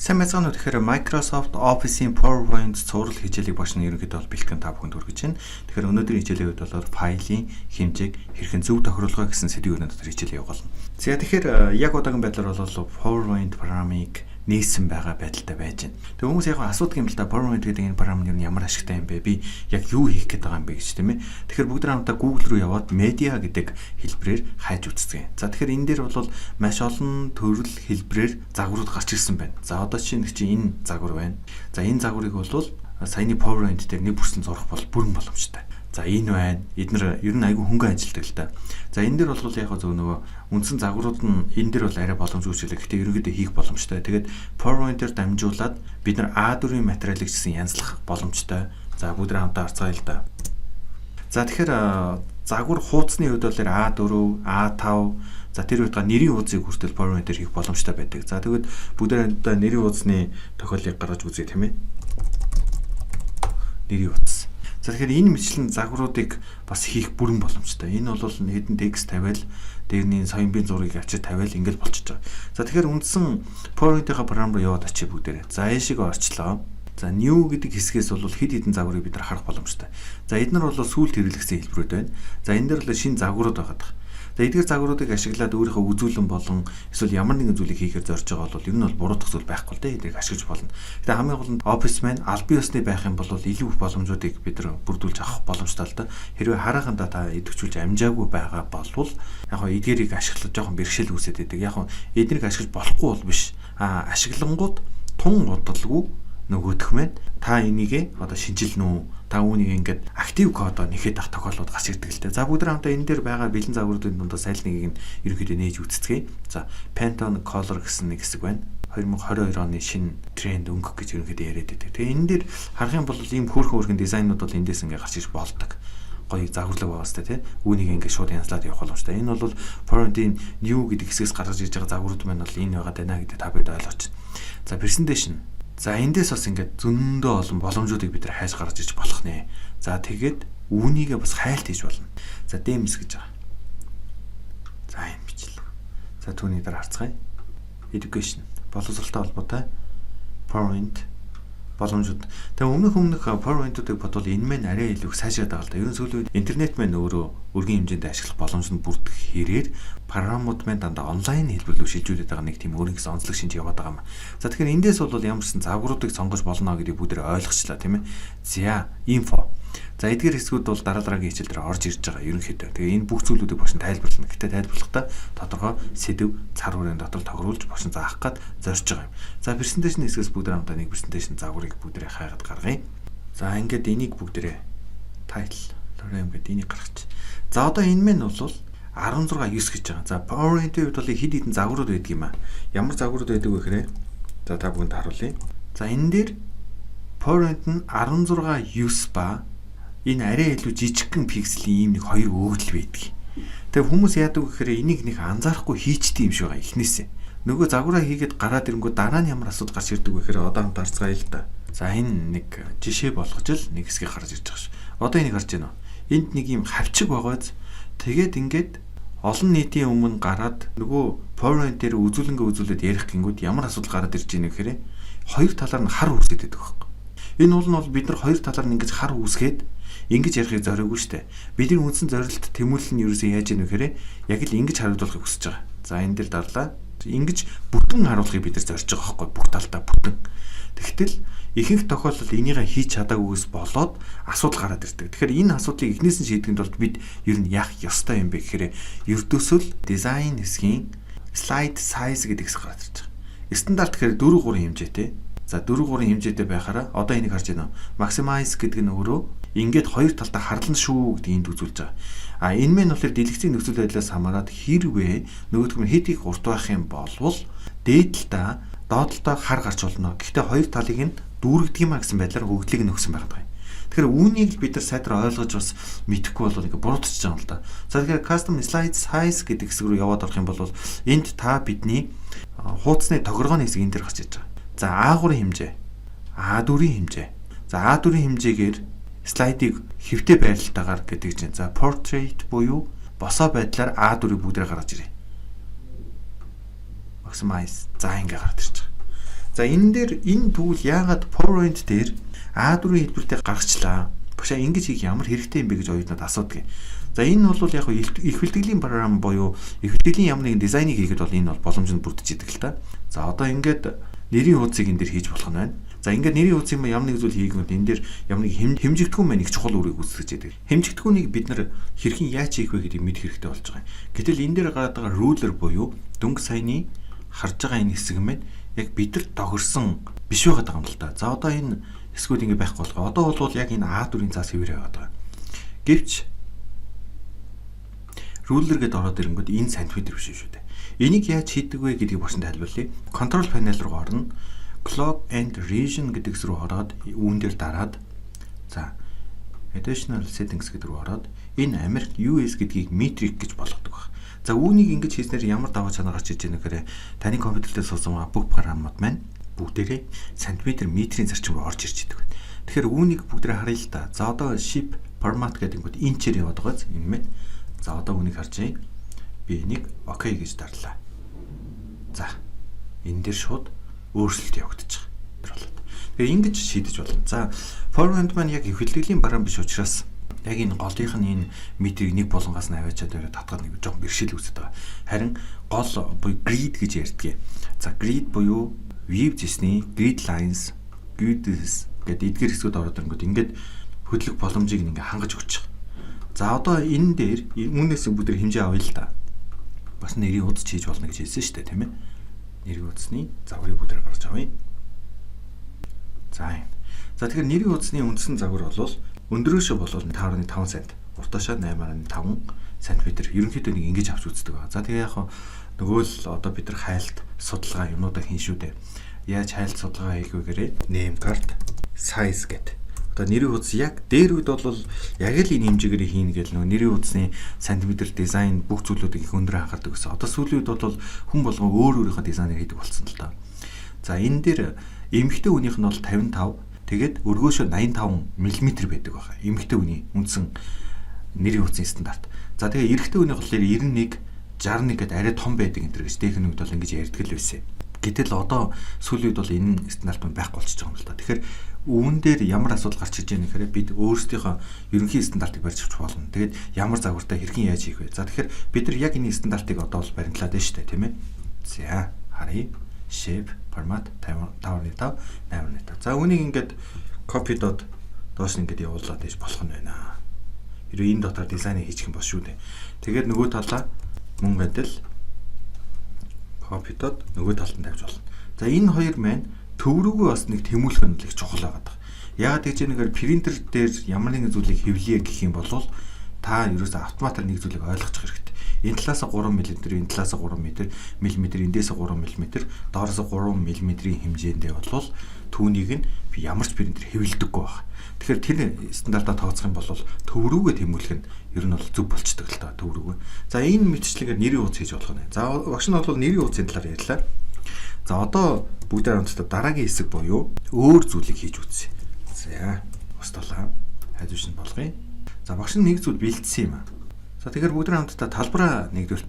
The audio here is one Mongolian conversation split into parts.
Сайн байцгаана уу. Тэгэхээр Microsoft Office-ийн PowerPoint цуврал хичээлийг бошны ерөнхийдөө бол бэлтгэн та бүхэнд хүргэж байна. Тэгэхээр өнөөдрийн хичээлийн үед бол файлын хэмжээг хэрхэн зөв тохируулах гэсэн сэдвийн өнөөдөр хичээл явуулна. За тэгэхээр яг удаагийн байдлаар бол PowerPoint програмыг нээсэн байгаа байдалтай байж байна. Тэг хүмүүс яг асуудаг юм л да PowerPoint гэдэг энэ програм нь ямар ашигтай юм бэ? Би яг юу хийх гээд байгаа юм бэ гэж тийм ээ. Тэгэхээр бүгд хамтдаа Google руу яваад media гэдэг хэлбэрээр хайж үзцгээе. За тэгэхээр энэ дээр бол маш олон төрөл хэлбэрээр загварууд гарч ирсэн байна. За одоо чинь энэ загвар байна. За энэ загварыг бол саяны PowerPoint дээр нэг бүрсэн зурах бол бүрэн боломжтой. За энэ байна. Эднэр ер нь айгүй хөнгөн ажилтдаг л да. За энэ дээр бол яг зөв нөгөө үндсэн загварууд нь энэ дээр бол арай боломжгүй шилэг. Гэхдээ ерөнхийдөө хийх боломжтой. Тэгээд PowerPoint-ээр дамжуулаад бид нар A4-ийн материалыг гэсэн янзлах боломжтой. За бүгд хамтаа харцгаая л да. За тэгэхээр загвар хуудасны хувьд бол A4, A5 за тэр үед нэрийн хуудсыг хүртэл PowerPoint-ээр хийх боломжтой байдаг. За тэгээд бүгд нэрийн хуудасны тохиолыг гаргаж үзье тийм ээ. Нэрийн хуудас. За тэгэхээр энэ мэтлэн загваруудыг бас хийх бүрэн боломжтой. Энэ бол хэдэн текст тавиал дээрний соёмбын зургийг авчиж тавиал ингээл болчихж байгаа. За тэгэхээр үндсэн PowerPoint-ийн програм руу яваад очие бүгдээрээ. За эшиг орчлоо. За new гэдэг хэсгээс бол хэд хэдэн загварыг бид нар харах боломжтой. За эдгээр бол сүүлд хэрэглэсэн хэлбэрүүд байна. За энэ дээр бол шинэ загварууд байгаа. За эдгээр загваруудыг ашиглаад өөрийнхөө үзүүлэн болон эсвэл ямар нэгэн зүйлийг хийхээр зорж байгаа бол ер нь бол буруутгах зүйл байхгүй л дээ. Эднийг ашиглаж болно. Гэтэ хамгийн гол нь Office маань аль бие усны байх юм бол илүү их боломжуудыг бид нар бүрдүүлж авах боломжтой л да. Хэрвээ хараагандаа та идэвхжүүлж амжаагүй байгаа болвол яг хоо эдгээрийг ашиглаж жоохон бэрхшээл үүсээд байдаг. Яг хоо эднийг ашиглаж болохгүй бол биш. Ашиглангууд тун удалгүй нөгөөх маань та энийгээ одоо шинжилнэ үү? Та үүнийг ингээд актив кодоо нэхэд ах тохиолдол гарч ирдэг л дээ. За бүгд хамтаа энэ дээр байгаа бэлэн загваруудын дундаас аль нэгийг нь ерөнхийдөө нээж үзцгээе. За Pantone Color гэсэн нэг хэсэг байна. 2022 оны шинэ тренд өнгөх гэж ерөнхийдөө яриад байдаг. Тэгээ энэ дээр харах юм бол ийм хөөрхөн дизайнууд бол эндээс ингээд гарч ирж болдог. Гоё загварлаг байгаа сте тий. Үүнийг ингээд шууд янзлаад явах боломжтой. Энэ бол PowerPoint-ийн new гэдэг хэсгээс гарч ирж байгаа загварууд маань бол энэ байгаа даа гэдэг та бид ойлгооч. За presentation. За эндээс бас ингээд зөндөө олон боломжуудыг бид нар хайж гаргаж иж болох нэ. За тэгээд үүнийгээ бас хайлт хийж болно. За DMS гэж байгаа. За энэ бичил. За түүний дараа харцгаая. Education боловсролтой холбоотой PowerPoint боломжууд. Тэгээ өмнөх PowerPoint-уудыг бодвол энэ мэн арай илүү сайжраад байгаа л да. Ерөн сүүлийн үед интернет маань өөрөө өргөн хэмжээнд ашиглах боломж нь бүрдэх хэрээр програмууд маань дандаа онлайн хэлбэр рүү шилжүүлээд байгаа нэг тийм өөрийн гэсэн онцлог шинж яваад байгаа юм. За тэгэхээр эндээс бол ямар ч загваруудыг сонгож болно гэдгийг бүгдээ ойлгочлаа тийм ээ. За info. За эдгээр хэсгүүд бол дараагийн хичээл дээр орж ирж байгаа ерөнхийдөө. Тэгээ энэ бүх зүйлүүдийг бошин тайлбарлана. Гэтэ тайлбарлахдаа тодорхой сэдв цар хүрээний дотор тохируулж бошин заах гад зорж байгаа юм. За presentation хэсгээс бүгд хамтаа нэг presentation загварыг бүгдээ хайгаад гаргая. За ингээд энийг бүгдээ title лорем гэдэг энийг гаргачих. За одоо энэ мэн бол 16 9 гэж байгаа. За PowerPoint-ийн хувьд бол хэд хэдэн загварууд байдаг юм аа. Ямар загварууд байдаг вэ гэхээр за та бүхэнд харуулъя. За энэ дээр PowerPoint нь 16 9 ба энэ арай илүү жижигхэн пикселийн ийм нэг хоёр өгдөл байдаг. Тэгээ хүмүүс яадаг вэ гэхээр энийг нэг анзаарахгүй хийчтэй юм шиг байгаа эхнээсээ. Нөгөө загвараа хийгээд гараад ирэнгүү дараа нь ямар асуудал гарч ирдэг вэ гэхээр одоо хамт харцгаая л да. За энэ нэг жишээ болгож л нэг хэсгийг гарч ирж байгаа ш. Одоо энийг харж байна уу? Энд нэг юм хавчиг байгааз тэгээд ингээд олон нийтийн өмнө гараад нөгөө PowerPoint дээр үзүүлээд ярих гингүүд ямар асуудал гараад ирж байна гэхээр хоёр талаар нь хар үүсгээд байдаг байхгүй. Энэ бол бид нар хоёр талаар нь ингэж хар үүсгээд ингэж ярихыг зориугүй штэ. Бидний үндсэн зорилт тэмүүлэл нь ерөөсөө яаж яах вэ гэхээр яг л ингэж харуулахыг хүсэж байгаа. За энэ дээр дарлаа. Ингэж бүтэн харуулахыг бид нар зорж байгаа байхгүй бүх талдаа бүтэн. Тэгтэл ихэнх тохиолдолд энийг хийж чадаагүйгээс болоод асуудал гараад ирдэг. Тэгэхээр энэ асуудлыг эхнээс нь шийдэхэд бол бид ер нь яах ёстой юм бэ гэхээр ердөөсөл дизайн хэсгийн slide size гэдэг хэсэг гараад ирж байгаа. Стандарт гэхээр 4 3 хэмжээтэй. За 4 3 хэмжээтэй байхаараа одоо энийг харж байна уу? Maximize гэдэг нь өөрөө ингээд хоёр талдаа харлан шүү гэдэг энд үзүүлж байгаа. Энэ мэн болохоор дэлгэцийн нөхцөл байдлаас хамаарат хэрвээ нөгөөх нь хэд их урт байх юм болвол дээд талдаа доод талдаа хар гарч болно. Гэхдээ хоёр талыг нь дүүргдэг юм а гэсэн байдлаар хөгдлийг нөгсөн байгаа юм. Тэгэхээр үүнийг л бид нар сайтар ойлгож бас мэдэхгүй бол ингээ буруудчих жаа л да. За тэгэхээр custom slide size гэдэг хэсэг рүү яваад орох юм бол энд та бидний хуудасны тохиргооны хэсэг энэ дээр гарч иж байгаа. За A3 хэмжээ, A4 хэмжээ. За A4 хэмжээгээр слайдыг хэвтэй байралтайгаар гэдэг чинь. За portrait буюу босоо байдлаар A4-ийг бүгдээ гаргаж ирээ. Maximize. За ингээ гараад ирж байгаа. За энэ дээр энэ түүл яагаад PowerPoint дээр A4 хэлбэртэй гаргачлаа? Багшаа ингэж хийх ямар хэрэгтэй юм бэ гэж оюутнууд асуудаг. За энэ бол яг их бэлтгэлийн програм буюу их бэлтгэлийн ямар нэгэн дизайныг хийгээд бол энэ бол боломжинд бүрдэж идэг л та. За одоо ингээд нэрийн хуудсыг энэ дээр хийж болох нь байна. За ингээд нэрийн хуудсыг ямар нэг зүйл хийгмэд энэ дээр ямар нэг хэмжигдэхүүн маань их чухал үүрэг үүсгэж яадаг. Хэмжигдэхүүнийг бид нар хэрхэн яаж хийх вэ гэдгийг мэдэх хэрэгтэй болж байгаа юм. Гэтэл энэ дээр гараад байгаа ruler буюу дөнгө саяны харж байгаа энэ хэсэг маань яг бидэд тохирсон биш байгаа юм л да. За одоо энэ эсвэл ингэ байхгүй болго. Одоо бол яг энэ A4-ийн цаас хэвээр байгаа. Гэвч ruler гэдээ ороод ирэнгүүт энэ сантиметр биш шүү дээ. Энийг яаж хийдэг вэ гэдгийг багшд тайлбарлая. Control panel руу орно. Clock and region гэдэг рүү ороод үүн дээр дараад за additional settings гэдэг рүү ороод энэ Америк US гэдгийг metric гэж болгодог баг. За үүнийг ингэж хийснээр ямар даваа чанар гарч иж байгаа нөхөр таны компьютер дээр суусан бүх програмууд маань бүгдээрээ сантиметр метрийн зарчим руу орж ирж идэг байна. Тэгэхээр үүнийг бүгдээрээ харъя л да. За одоо ship format гэдэг нь инчээр яваад байгааз энэ мэн. За одоо үүнийг харж би энийг OK гэж дарлаа. За энэ дээр шууд өөрчлөлт явагдаж байгаа. Тэгээ ингэж шийдэж болно. За PowerPoint маань яг их бэлтгэлийн програм биш учраас яг энэ голынх нь энэ метрийг нэг болгонгоос нь аваачаад өрөө татгаад нэг жоохон бэрхшээл үүсэж байгаа. Харин гол буюу grid гэж ярьдаг. За grid буюу weave зэсний grid lines, grids гэдэг эдгээр хэсгүүд ороод ирэнгүүт ингээд хөдлөх боломжийг ингээ хангаж өгч байгаа. За одоо энэ дээр үүнээс бүгд хэмжээ авъя л да. Бас нэрийн удаж хийж болно гэж хэлсэн шүү дээ, тийм ээ. Нэрийн удасны загварыг бүгд гаргаж авъя. За. За тэгэхээр нэрийн удасны үндсэн загвар бол өндөрөөшөө бол 5.5 см, уртаашаа 8.5 см. Ерөнхийдөө нэг ингэж авч үздэг байгаа. За тэгээ яг нөгөө л одоо бид нар хайлт судалгаа юмнуудаа хийн шүү дээ. Яаж хайлт судалгаа хийх вэ гэрээ name card size гэдэг. Одоо нэрийн удас яг дээр үед бол яг л энэ хэмжээгээр хийнэ гэл нөгөө нэрийн удасны сантиметр дизайн бүх зүйлүүдийг их өндөр анхаардаг гэсэн. Одоо сүүлийн үед бол хүн болгон өөр өөрийнхөө дизайныг хийдэг болсон л та. За энэ дээр эмэгтэй хүнийх нь бол 55, тэгээд өргөөшөө 85 мм байдаг байгаа. Эмэгтэй хүний үндсэн нэрийн удасны стандарт. За тэгээ эрэгтэй хүнийх болохоор 91, 61 гэдэг арай том байдаг энэ төр гэж техникүүд бол ингэж ярьдаг л байсан. Гэтэл одоо сүүлийн үед бол энэ стандарт байхгүй болчихж байгаа юм л та. Тэгэхээр үүн дээр ямар асуудал гарч иж байгаа нөхөрөө бид өөрсдийнхөө ерөнхий стандартыг барьж авч болно. Тэгээд ямар загвартай хэрхэн яаж хийх вэ? За тэгэхээр бид нар яг энэ стандартыг одоо бол баримтлаад байна шүү дээ, тийм ээ. За харъя. Shape, format, 5.5, 8.5. За үүнийг ингээд copy dot доош нь ингээд явуулаад иж болох нь байна. Хэрвээ энэ дотор дизайныг хийчих юм бол шүү дээ. Тэгээд нөгөө талаа мөн адил copy dot нөгөө талд нь тавьж болно. За энэ хоёр маань төв рүүгээ бас нэг тэмүүлэх нь л их чухал байгаа. Яагаад гэж нэгээр принтер дээр ямар нэгэн зүйлийг хэвлэе гэх юм бол та ерөөсөө автоматар нэг зүйлийг ойлгочих хэрэгтэй. Энэ талаас 3 мм, энэ талаас 3 мм, эндээс 3 мм, доороос 3 мм-ийн хэмжээндээ бол түүнийг нь би ямар ч принтер хэвлэдэггүй байна. Тэгэхээр тэр стандартаа тооцох юм бол төв рүүгээ тэмүүлэх нь ер нь бол зөв болчдөг л та төв рүүгээ. За энэ мэтчлэгээр нэрийн хуудас хийж болох нь. За багш нь бол нэрийн хуудсын талаар ярьлаа. За одоо бүгдээ хамтдаа дараагийн хэсэг буюу өөр зүйлийг хийж үзье. За устгалаа. Хайжууш нь болгоё. За багш нь нэг зүйл бэлдсэн юм аа. За тэгэхээр бүгдээ хамтдаа талбараа нэгдүгээр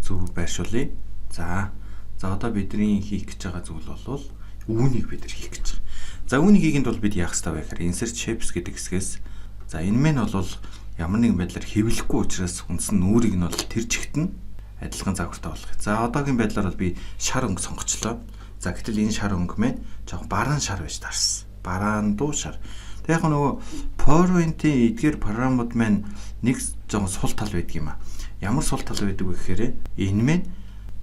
зөв байршуулъя. За одоо бидний хийх гэж байгаа зүйл бол үүнийг бид нар хийх гэж байгаа. За үүнийг хийхэд бол бид яах ёстой вэ гэхээр insert shapes гэдэг хэсгээс за энэ мэн бол ямар нэгэн байдлаар хэвлэхгүй учраас үндсэн нүрийг нь бол тэр чигт нь адилхан загвартай болгох. За одоогийн байдлаар бол би шар өнгө сонгочлоо. За гэтэл энэ шар өнгө мэн жоохон бараан шар байж таарсан. Бараан дуу шар. Тэг яг нөгөө PowerPoint-ийн эдгээр програмууд маань нэг жоохон сул тал байдаг юм а. Ямар сул тал байдаг вэ гэхээр энэ мэн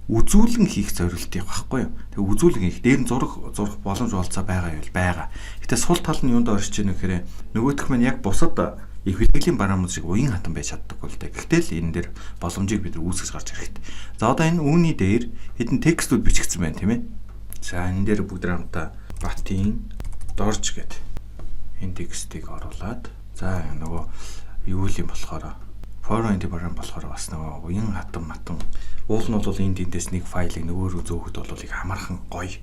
үзүүлэн хийх зорилтыг байхгүй юу. Тэг үзүүлэн хийх дээр нь зурх боломж олцоо байгаа юу байгаа. Гэтэ сул тал нь юунд орж ийн гэхээр нөгөөх маань яг бусад их бэлтгэлийн програмууд шиг уян хатан байж чаддаг бол тэ. Гэтэл энэ дээр боломжийг бид нар үүсгэж гарч ирэх хэрэгтэй. За одоо энэ үүний дээр хэдэн текстүүд бичигдсэн байна тийм ээ. За энэ дээр бүгд хамтаа батын дорж гэдэг энэ текстийг оруулад за нөгөө юу юм болохоор PowerPoint програм болохоор бас нөгөө уян хатан матан уул нь бол энд эндээс нэг файлыг нөгөө рүү зөөхөд бол их хамархан гоё.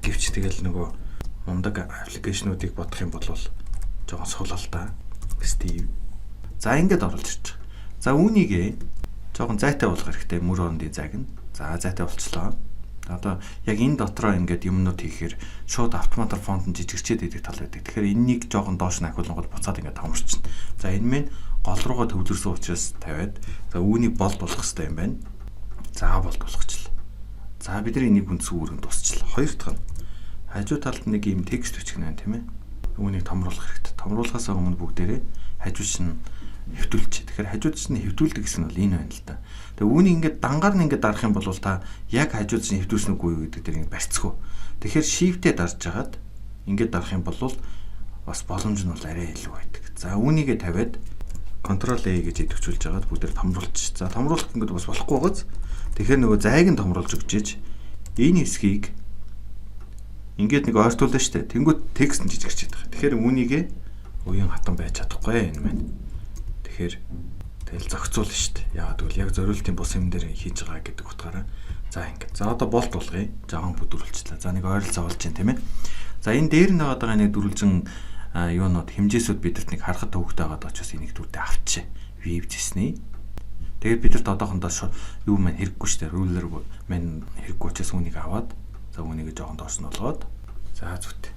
Гэвч тэгэл нөгөө мундаг аппликейшнуудыг бодох юм бол жоохон сул л да. Steve. За ингээд оруулж ирж байгаа. За үүнийг жоохон зайтай болгох хэрэгтэй мөр орондын зайг нь. За зайтай болчлоо. Одоо яг энэ дотроо ингээд юмнууд хийхээр шууд автоматар фонт нь жижигчээд идэх тал байдаг. Тэгэхээр энэнийг жоохон доош нь ахиулангууд буцаад ингээд томорчихно. За энэ мэн гол руугаа төвлөрсөн учраас тавиад за үүнийг болд болох хэрэгтэй юм байна. За болд болгочлаа. За бид нар энийг үндсэн үүргэнд тусчлаа. Хоёр дахь нь хажуу талд нэг юм текст өчгөн байна тийм ээ. Үүнийг томруулах хэрэгтэй. Томруулахаас өмнө бүгдээрээ хажууч нь хэвтүүлчих. Тэгэхээр хажууд нь хэвтүүлдэг гэсэн нь бол энэ байна л да. Тэгээ үүнийг ингээд дангаар нь ингээд дарах юм бол та яг хажууд нь хэвтүүлсэн үгүй юу гэдэг дээр ингээд барьцгүй. Тэгэхээр shift-ээ дарж хагаад ингээд дарах юм бол бас боломж нь бол арай илүү байдаг. За үүнийгээ тавиад Ctrl A гэж идэвхжүүлж хагаад бүгдээр томруулчих. За томруулах ингээд бас болохгүй байгааз. Тэгэхээр нөгөө зайг нь томруулж өгчээж энэ хэсгийг ингээд нэг ойртуулна штэ. Тэнгүүт текст нь жижигчээд байгаа. Тэгэхээр үүнийгээ уян хатан байж чадахгүй энэ маань. Тэгэхээр тэгэл зохицуулна штэ. Яагаад гэвэл яг зориултын бус юм дээр хийж байгаа гэдэг утгаараа. За ингээд. За одоо болт болгоё. Жаахан бүдүүлчихлээ. За нэг ойролцоо болж байна тийм ээ. За энэ дээр нэг байгаа нэг дөрвөлжин юунод хэмжээсүүд бидэрт нэг харахад төвөгтэй байгаа учраас энийг түрдээ авчи. Вивжсэний. Тэгээд бидэрт одоохондоо юу маань хэрэггүй штэ. Ruler маань хэрэггүй учраас үнийг аваад за үнийг жоохон доош нь болгоод за зүт.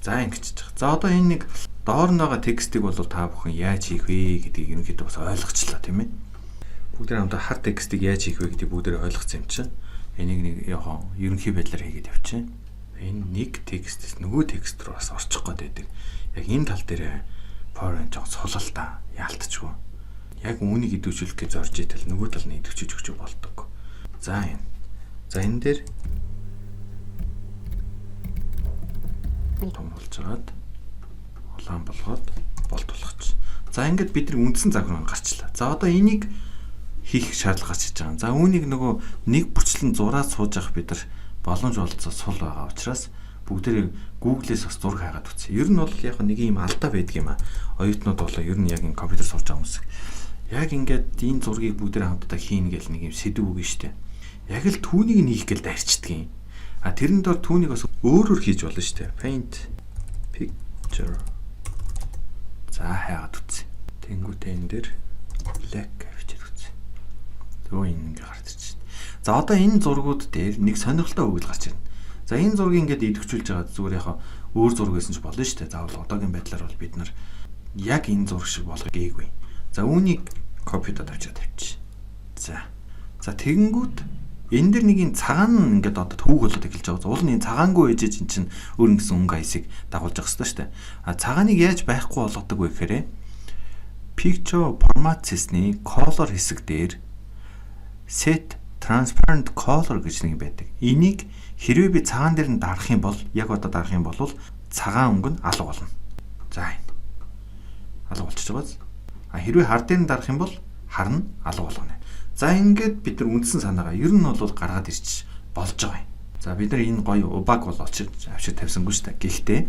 За ингэж байгаа. За одоо энэ нэг доор нь байгаа текстийг бол та бүхэн яаж хийх вэ гэдгийг ерөнхийдөө бас ойлгочлаа тийм ээ. Бүгдээ хамтаа хар текстийг яаж хийх вэ гэдгийг бүгдээ ойлгоцсон юм чинь. Энийг нэг яахан ерөнхий байдлаар хийгээд явчих. Энэ нэг текстээс нөгөө текст рүү бас орчих гээд байдаг. Яг энэ тал дээр PowerPoint жоох сулал та яалтчгүй. Яг үүнийг идэвхжүүлэх гэж зорж итэл нөгөө тал нь идэвхжиж өгч болдог. За энэ. За энэ дээр томруулж хагаад улаан болгоод болт болгоч. За ингээд бид нар үндсэн загвар гарчлаа. За одоо энийг хийх шаардлага гарч иж байгаа. За үүнийг нөгөө нэг бүрчлэн зураад сууж явах бид нар боломж олцоо сул байгаа учраас бүгдээрээ Google-ээс бас зураг хаагаад үзье. Ер нь бол яг нэг юм алдаа байдаг юм аа. Оюутнууд бол ер нь яг ин компьютер сурч байгаа хүмүүс. Яг ингээд энэ зургийг бүгдээрээ хамтдаа хийн гэл нэг юм сэдв үг нь штэ. Яг л түүнийг нийх гэл дайрчдгийг. А тэрэнд бол түүнийг бас өөрөөр хийж болно штэ. Paint picture. За хаагаад үзье. Тэнгүүтээ энэ дээр black авчиж үзье. Тэгвэл энэ ингээ гарч ирж штэ. За одоо энэ зургууд дээр нэг сонирхолтой өгөл гарч ирнэ. За энэ зургийг ингээд идэвхжүүлж байгаа зүгээр яхаа өөр зураг байсан ч болно шүү дээ. Заавал одоогийн байдлаар бол бид нар яг энэ зураг шиг болгох гээгүй. За үүнийг копидод авчиад тавьчих. За. За тэгэнгүүт энэ дэр нэг юм цагаан ингээд одоо төвөг болоод эхэлж байгаа. Уул нь цагаангүй ээжэж эн чинь өөр нэгэн өнгө аясыг дагуулж байгаа шүү дээ. А цагааныг яаж байхгүй болгодог вэ гэхээр picture format system-ийн color хэсэг дээр set transparent color гэж нэг байдаг. Энийг хэрвээ би цагаан дээр нь дарах юм бол яг одоо дарах юм бол цагаан өнгө нь алга болно. За энэ. Алга болчихж байгааз. А хэрвээ хар дээр нь дарах юм бол хар нь алга болгоно. За ингээд бид нар үндсэн санаагаа ер нь бол гаргаад ирчих болж байгаа юм. За бид нар энэ гоё убаг бол авчиж тавьсангүй шүү дээ. Гэхдээ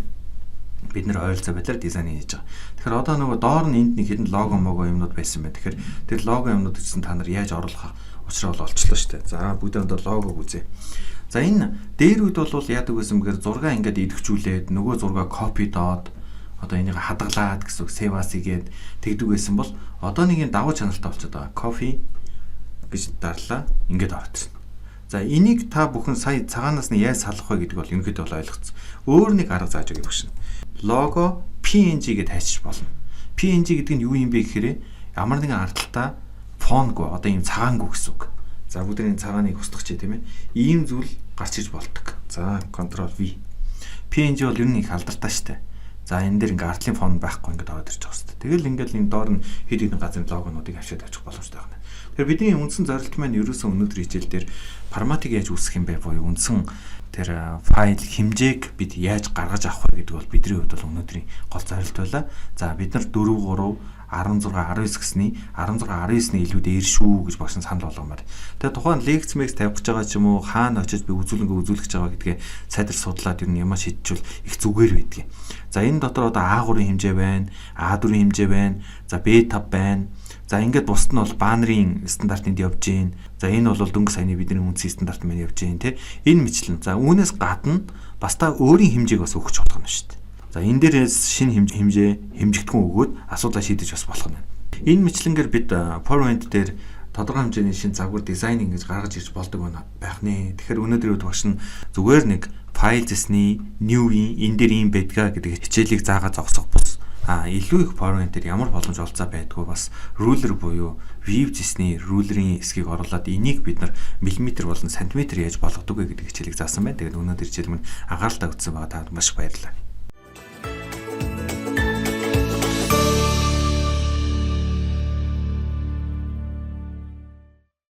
бид нар ойролцоо байдлаар дизайн хийж байгаа. Тэгэхээр одоо нөгөө доор нь энд нэг хэдэн лого мого юмнууд байсан байна. Тэгэхээр тэр лого юмнууд гэсэн та нар яаж оруулах учраа бол олчлоо шүү дээ. За бүгдээ одоо логог үзье. За энэ дээр үед бол яадаг гэсэн бэхээр зураг ингээд идэвхжүүлээд нөгөө зургаа копи доод одоо энийг хадгалаад гэсэн save as игээд тэгдэг байсан бол одоо нэг юм давуу чанартай болчиход байгаа. Copy гэж дарлаа ингээд орчихсон. За энийг та бүхэн сая цагаанаас нь яаж салах вэ гэдэг бол ерөнхийдөө бол ойлгоцсон. Өөр нэг арга зааж өгье багш. Лого PNG гэж тайчих болно. PNG гэдэг нь юу юм бэ гэхээр ямар нэгэн ардталтаа фонгүй одоо ийм цагаангүй гэсэн үг. За бүгдийн цагааныг устгах чи тийм ээ. Ийм зүйл гарч иж болдог. За Ctrl V. PNG бол ер нь их алдартай штэ. За энэ дээр ингээ артлын фон байхгүй ингээд ороод ирж байгаа хэвчээ. Тэгэл ингээл энэ доор нь хэд хэдэн газрын логонуудыг авчиад авчих боломжтой байна. Тэгэхээр бидний үндсэн зорилт маань ерөөсөн өнөөдөр хичээл дээр форматыг яаж үүсгэх юм бэ буюу үндсэн тэр файл хэмжээг бид яаж гаргаж авах вэ гэдэг бол бидний хувьд бол өнөөдрийн гол зорилт байлаа. За бид нар 4 3 16 19 гэсний 16 19-ний илүү дээр шүү гэж багш санал болгомоор. Тэгээ тухайн лекц мэкс тавих гэж байгаа ч юм уу хаана очиж би үзүүлэнгээ үзүүлэх гэж байгаа гэдгээ сайдар судлаад ер нь ямар шийдчихвэл их зүгээр байдгийг. За энэ дотор одоо A3-ын хэмжээ байна, A4-ын хэмжээ байна, за B5 байна. За ингээд бусд нь бол банерын стандартанд явж гин. За энэ бол дөнгө саяны бидний үндсэн стандарт маань явж гин те. Энэ мэтлэн. За үүнээс гадна бас та өөрийн хэмжээг бас өгч болох юм шүү дээ. За энэ дээрээс шинэ хэмжээ хэмжигдэхүүн өгөөд асуудлаа шийдэж бас болох юм. Энэ мэтлэнгээр бид PowerPoint дээр тодорхой хэмжээний шин загвар дизайн ингэж гаргаж ирж болдог байх нэ. Тэгэхээр өнөөдөр багш нь зүгээр нэг файл засны new-ийн энэ дээр юм байдгаа гэдэг хичээлийг заагаад зогсох бус илүү их PowerPoint-ээр ямар боломж олцоо байдгүй бас ruler буюу view засны ruler-ийн эсгийг оруулаад энийг бид нар миллиметр болон сантиметр яаж болгодог вэ гэдэг хичээлийг заасан байна. Тэгээд өнөөдөр хичээл минь анхааралтай үзсэн байгаа танд маш их баярлалаа.